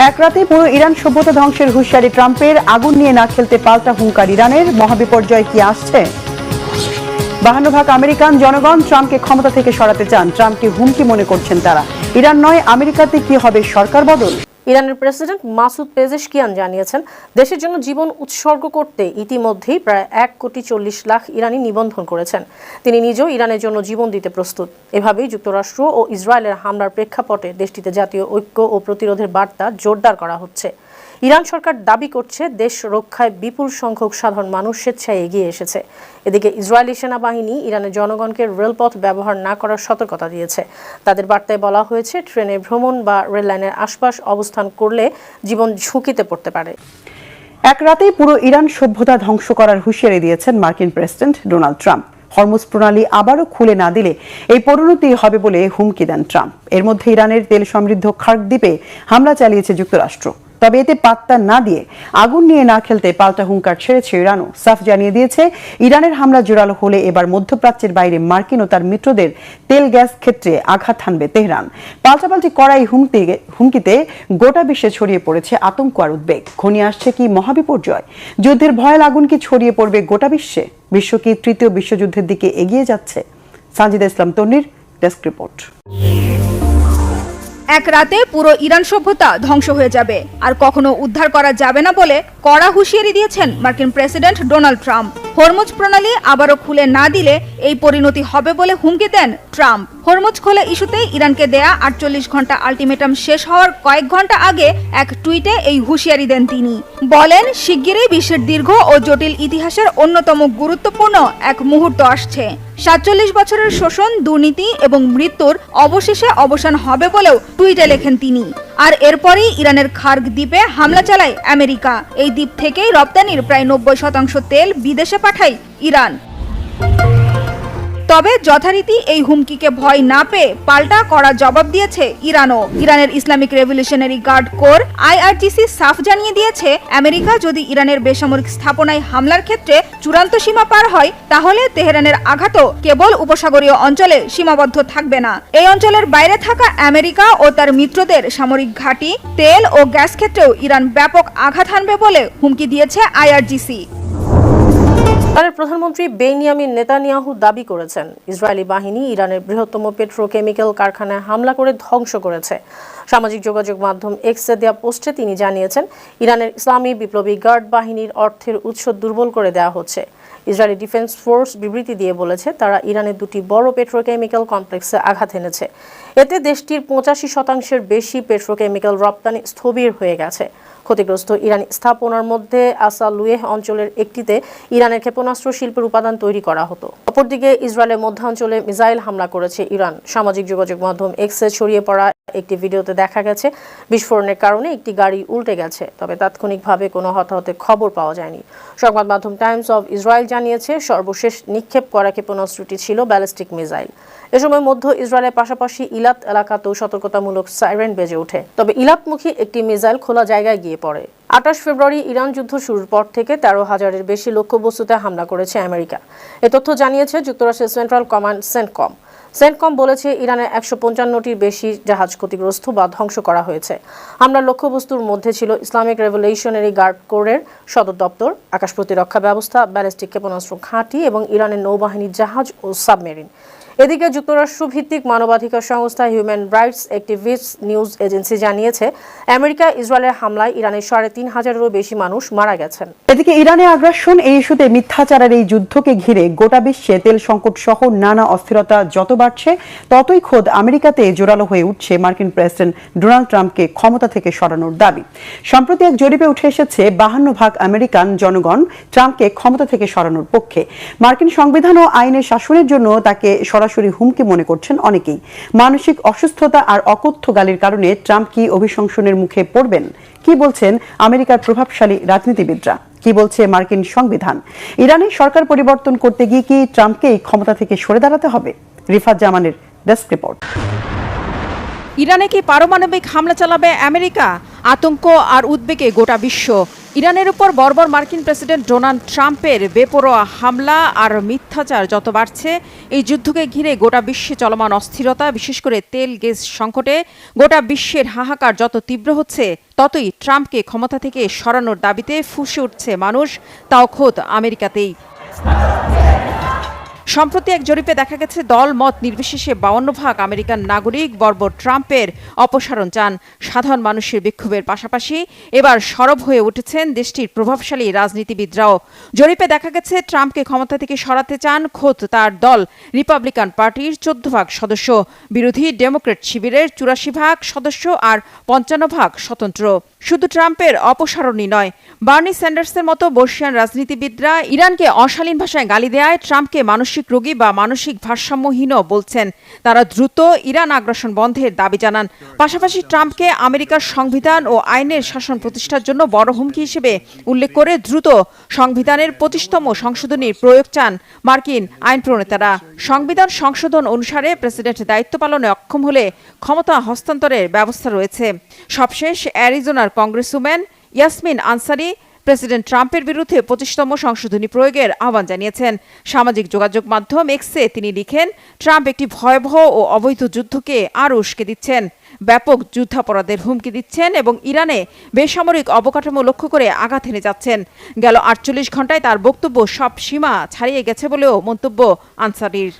এক রাতে পুরো ইরান সভ্যতা ধ্বংসের হুঁশিয়ারি ট্রাম্পের, আগুন নিয়ে না খেলতে পাল্টা হুঙ্কার ইরানের, মহাবিপর্যয় কি আসছে? 52 ভাগ আমেরিকান জনগণ ট্রাম্পকে ক্ষমতা থেকে সরাতে চান, ট্রাম্পকে হুমকি মনে করছেন তারা। ইরান নয় আমেরিকাতে কি হবে সরকার বদল? ইরানের প্রেসিডেন্ট মাসুদ পেজেশকিয়ান জানিয়েছেন, দেশের জন্য জীবন উৎসর্গ করতে ইতিমধ্যেই প্রায় 1,40,00,000 ইরানি নিবন্ধন করেছেন। তিনি নিজেও ইরানের জন্য জীবন দিতে প্রস্তুত। এভাবেই যুক্তরাষ্ট্র ও ইসরায়েলের হামলার প্রেক্ষাপটে দেশটিতে জাতীয় ঐক্য ও প্রতিরোধের বার্তা জোরদার করা হচ্ছে। ইরান সরকার দাবি করছে দেশ রক্ষায় বিপুল সংখ্যক সাধারণ মানুষ স্বেচ্ছায় এগিয়ে এসেছে। এদিকে ইসরায়েলি সেনাবাহিনী ইরানের জনগণকে রেলপথ ব্যবহার না করার সতর্কতা দিয়েছে। তাদের বার্তায় বলা হয়েছে, ট্রেনে ভ্রমণ বা রেললাইনের আশপাশ অবস্থান করলে জীবন ঝুঁকিতে পড়তে পারে। এক রাতেই পুরো ইরান সভ্যতা ধ্বংস করার হুঁশিয়ারি দিয়েছেন মার্কিন প্রেসিডেন্ট ডোনাল্ড ট্রাম্প। হরমুজ প্রণালী আবারও খুলে না দিলে এই পরিণতি হবে বলে হুমকি দেন ট্রাম্প। এর মধ্যে ইরানের তেল সমৃদ্ধ খার্ক দ্বীপে হামলা চালিয়েছে যুক্তরাষ্ট্র। তবে এতে পাত্তা না দিয়ে আগুন নিয়ে না খেলতে পাল্টা হুঙ্কার ছেড়েছে ইরানও। সাফ জানিয়ে দিয়েছে, ইরানের হামলা জোরালো হলে এবার মধ্যপ্রাচ্যের বাইরে মার্কিন ও তার মিত্রদের তেল গ্যাস ক্ষেত্রে আঘাত হানবে তেহরান। পাল্টাপাল্টি করা এই হুমকিতে গোটা বিশ্বে ছড়িয়ে পড়েছে আতঙ্ক আর উদ্বেগ। ঘনিয়ে আসছে কি মহাবিপর্যয়? যুদ্ধের ভয়াল আগুন কি ছড়িয়ে পড়বে গোটা বিশ্বে? বিশ্ব কি তৃতীয় বিশ্বযুদ্ধের দিকে এগিয়ে যাচ্ছে? সানজিদা ইসলাম তন্নির ডেস্ক রিপোর্ট। এক রাতে পুরো ইরান সভ্যতা ধ্বংস হয়ে যাবে, আর কখনো উদ্ধার করা যাবে না বলে কড়া হুঁশিয়ারি দিয়েছেন মার্কিন প্রেসিডেন্ট ডোনাল্ড ট্রাম্প। হরমুজ প্রণালী আবারও খুলে না দিলে এই পরিণতি হবে বলে হুমকি দেন ট্রাম্প। হরমুজ খোলা ইস্যুতে ইরানকে দেয়া 48 ঘন্টা আলটিমেটাম শেষ হওয়ার কয়েক ঘন্টা আগে এক টুইটে এই হুঁশিয়ারি দেন তিনি। বলেন, শিগগিরই বিশ্বের দীর্ঘ ও জটিল ইতিহাসের অন্যতম গুরুত্বপূর্ণ এক মুহূর্ত আসছে। 47 বছরের শোষণ, দুর্নীতি এবং মৃত্যুর অবশেষে অবসান হবে বলেও টুইটে লেখেন তিনি। আর এরপরই ইরানের খার্ক দ্বীপে হামলা চালায় আমেরিকা। এই দ্বীপ থেকেই রপ্তানির প্রায় 90% তেল বিদেশে পাঠায় ইরান। তবে যথারীতি এই হুমকিকে ভয় না পেয়ে পাল্টা কড়া জবাব দিয়েছে ইরানও। ইরানের Islamic revolutionary guard corps IRGC সাফ জানিয়ে দিয়েছে, আমেরিকা যদি ইরানের বেসামরিক স্থাপনায় হামলার ক্ষেত্রে চূড়ান্ত সীমা পার হয়, তাহলে তেহরানের আঘাতও কেবল উপসাগরীয় অঞ্চলে সীমাবদ্ধ থাকবে না। এই অঞ্চলের বাইরে থাকা আমেরিকা ও তার মিত্রদের সামরিক ঘাঁটি, তেল ও গ্যাস ক্ষেত্রেও ইরান ব্যাপক আঘাত হানবে বলে হুমকি দিয়েছে IRGC। ইসরায়েলের প্রধানমন্ত্রী বেনিয়ামিন নেতানিয়াহু দাবি করেছেন, ইসরায়েলি বাহিনী ইরানের বৃহত্তম পেট্রোকেমিক্যাল কারখানায় হামলা করে ধ্বংস করেছে। সামাজিক যোগাযোগ মাধ্যম এক্সে দেওয়া পোস্টে তিনি জানিয়েছেন, ইরানের ইসলামী বিপ্লবী গার্ড বাহিনীর অর্থের উৎস দুর্বল করে দেওয়া হচ্ছে। ইসরায়েলি ডিফেন্স ফোর্স বিবৃতি দিয়ে বলেছে, তারা ইরানের দুটি বড় পেট্রোকেমিক্যাল কমপ্লেক্সে আঘাত এনেছে। এতে দেশটির 85% বেশি পেট্রোকেমিক্যাল রপ্তানি স্থবির হয়ে গেছে। ক্ষতিগ্রস্ত ইরানি স্থাপনার মধ্যে আসালুয়েহ অঞ্চলের একটিতে ইরানের ক্ষেপণাস্ত্র শিল্পের উপাদান তৈরি করা হতো। অপরদিকে ইসরায়েলের মধ্যাঞ্চলে মিসাইল হামলা করেছে ইরান। সামাজিক যোগাযোগ মাধ্যম এক্সে ছড়িয়ে পড়া একটি ভিডিওতে দেখা গেছে, বিস্ফোরণের কারণে একটি গাড়ি উল্টে গেছে, তবে তাৎক্ষণিকভাবে কোনো হতাহতের খবর পাওয়া যায়নি। সংবাদ মাধ্যম টাইমস অব ইসরায়েল জানিয়েছে, সর্বশেষ নিক্ষেপ করা ক্ষেপণাস্ত্রটি ছিল ব্যালিস্টিক মিসাইল। এ সময় মধ্য ইসরায়েলের পাশাপাশি ইলাত এলাকাতেও সতর্কতামূলক সাইরেন বেজে ওঠে, তবে ইলাতমুখী একটি মিসাইল খোলা জায়গায় গিয়ে পড়ে। 28 ফেব্রুয়ারি ইরান যুদ্ধ শুরুর পর থেকে 13,000-এর বেশি লক্ষ্যবস্তুতে হামলা করেছে আমেরিকা। এ তথ্য জানিয়েছে যুক্তরাষ্ট্রের সেন্ট্রাল কমান্ড সেন্টকম। সেন্টকম বলেছে, ইরানের 155টির বেশি জাহাজ ক্ষতিগ্রস্ত বা ধ্বংস করা হয়েছে। হামলার লক্ষ্যবস্তুর মধ্যে ছিল ইসলামিক রেভলিউশনারি গার্ড কোরের সদর দপ্তর, আকাশ প্রতিরক্ষা ব্যবস্থা, ব্যালিস্টিক ক্ষেপণাস্ত্র ঘাঁটি এবং ইরানের নৌবাহিনীর জাহাজ ও সাবমেরিন। এদিকে যুক্তরাষ্ট্র ভিত্তিক মানবাধিকার সংস্থা human rights activist news agency জানিয়েছে, আমেরিকা ইসরায়েলের হামলায় ইরানের 3,500-এরও বেশি মানুষ মারা গেছেন। এদিকে ইরানে আগ্রাসন এই ইস্যুতে মিথ্যাচারের এই যুদ্ধকে ঘিরে গোটা বিশ্বে তেল সংকট সহ নানা অস্থিরতা যত বাড়ছে, ততই খোদ আমেরিকাতে জোরালো হয়ে উঠছে মার্কিন প্রেসিডেন্ট ডোনাল্ড ট্রাম্পকে ক্ষমতা থেকে সরানোর দাবি। সম্প্রতি এক জরিপে উঠে এসেছে, 52 ভাগ আমেরিকান জনগণ ট্রাম্পকে ক্ষমতা থেকে সরানোর পক্ষে। মার্কিন সংবিধান ও আইনের শাসনের জন্য তাকে সরাসরি হুমকি মনে করছেন অনেকেই। মানসিক অসুস্থতা আর অকথ্য গালির কারণে ট্রাম্প কি অভিশংসনের মুখে পড়বেন? কি বলছেন আমেরিকার প্রভাবশালী রাজনীতিবিদরা? কি বলছে মার্কিন সংবিধান? ইরানের সরকার পরিবর্তন করতে গিয়ে কি ট্রাম্পকেই ক্ষমতা থেকে সরে দাঁড়াতে হবে? রিফাত জামানের ডেস্ক রিপোর্ট। ইরানে কি পারমাণবিক হামলা চালাবে আমেরিকা? আতঙ্ক আর উদ্বেগে গোটা বিশ্ব। ইরানের উপর বর্বর মার্কিন প্রেসিডেন্ট ডোনাল্ড ট্রাম্পের বেপরোয়া হামলা আর মিথ্যাচার যত বাড়ছে, এই যুদ্ধকে ঘিরে গোটা বিশ্বে চলমান অস্থিরতা, বিশেষ করে তেল গ্যাস সংকটে গোটা বিশ্বের হাহাকার যত তীব্র হচ্ছে, ততই ট্রাম্পকে ক্ষমতা থেকে সরানোর দাবিতে ফুঁসে উঠছে মানুষ, তাও খোদ আমেরিকাতেই। সম্প্রতি এক জরিপে দেখা গেছে দল মত নির্বিশেষে 52% আমেরিকান নাগরিক বর্বর ট্রাম্পের অপসারণ চান। সাধারণ মানুষের বিক্ষোভের পাশাপাশি এবার সরব হয়ে উঠেছেন দেশটির প্রভাবশালী রাজনীতিবিদরাও। জরিপে দেখা গেছে ট্রাম্পকে ক্ষমতা থেকে সরাতে চান খোদ তার দল রিপাবলিকান পার্টির 14% সদস্য, বিরোধী ডেমোক্রেট শিবিরের 84% সদস্য আর 55% স্বতন্ত্র। শুধু ট্রাম্পের অপসারণই নয়, বার্নি স্যান্ডার্সের মতো বর্ষিয়ান রাজনীতিবিদরা ইরানকে অশালীন ভাষায় গালি দেয়, ট্রাম্পকে মানসিক রোগী বা মানসিক ভারসাম্যহীনও বলছেন। তারা দ্রুত ইরান আগ্রাসন বন্ধের দাবি জানান। পাশাপাশি ট্রাম্পকে আমেরিকার সংবিধান ও আইনের শাসন প্রতিষ্ঠার জন্য বড় হুমকি হিসেবে উল্লেখ করে দ্রুত সংবিধানের 25তম সংশোধনীর প্রয়োগ চান মার্কিন আইন প্রণেতারা। সংবিধান সংশোধন অনুসারে প্রেসিডেন্ট দায়িত্ব পালনে অক্ষম হলে ক্ষমতা হস্তান্তরের ব্যবস্থা রয়েছে। সবশেষ অ্যারিজোনার কংগ্রেসম্যান ইয়াসমিন আনসারি প্রেসিডেন্ট ট্রাম্পের বিরুদ্ধে 25তম সংশোধনী প্রয়োগের আহ্বান জানিয়েছেন। সামাজিক যোগাযোগ মাধ্যম এক্সে তিনি লিখেন, ট্রাম্প একটি ভয়াবহ ও অবৈধ যুদ্ধকে আরও উস্কে দিচ্ছেন, ব্যাপক যুদ্ধাপরাধের হুমকি দিচ্ছেন এবং ইরানে বেসামরিক অবকাঠামো লক্ষ্য করে আঘাত হেনে যাচ্ছেন। গেল 48 ঘণ্টায় তার বক্তব্য সব সীমা ছাড়িয়ে গেছে বলেও মন্তব্য আনসারির।